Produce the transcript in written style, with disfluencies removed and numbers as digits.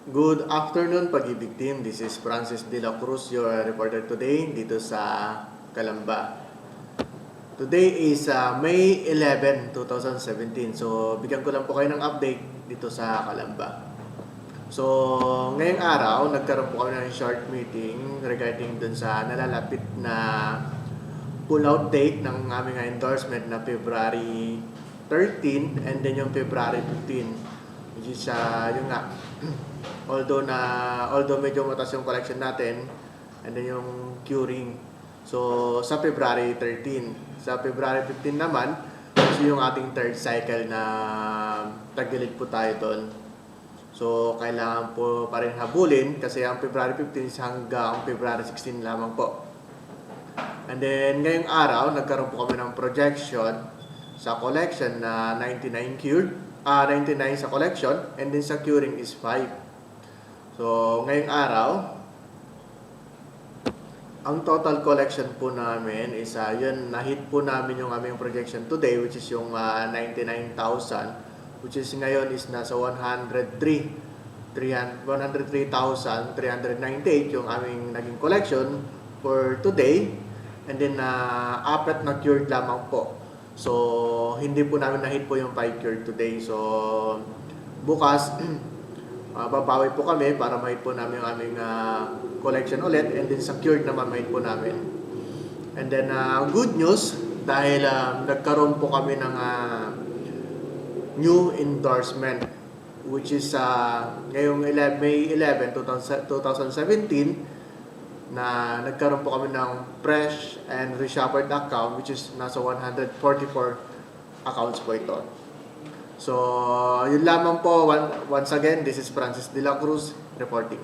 Good afternoon, Pag-ibig Team. This is Francis De La Cruz, your reporter today dito sa Calamba. Today is May 11, 2017. So, bigyan ko lang po kayo ng update dito sa Calamba. So, ngayong araw, nagkaroon po kami ng short meeting regarding dun sa nalalapit na pull-out date ng aming endorsement na February 13 and then yung February 15, which is yung nga although medyo mataas yung collection natin and then yung curing. So sa February 13, sa February 15 naman so yung ating third cycle na tagilid po tayo doon. So kailangan po pa rin habulin kasi ang February 15 is hanggang February 16 lamang po. And then ngayong araw nagkaroon po kami ng projection sa collection na 99 cured, 99 sa collection and then sa curing is 5. So ngayong araw ang total collection po namin is yun, na-hit po namin yung aming projection today which is yung 99,000, which is ngayon is nasa 103,398 yung aming naging collection for today. And then apat na cured lamang po. So hindi po namin na-hit po yung 5 cured today. So bukas babawi po kami para ma-hit po namin yung aming collection ulit, and then secured naman ma-hit po namin. And then good news dahil nagkaroon po kami ng new endorsement which is ngayong May 11, 2017 na nagkaroon po kami ng fresh and reshuffled account which is nasa 144 accounts po ito. So, yun lamang po. Once again, this is Francis De La Cruz reporting.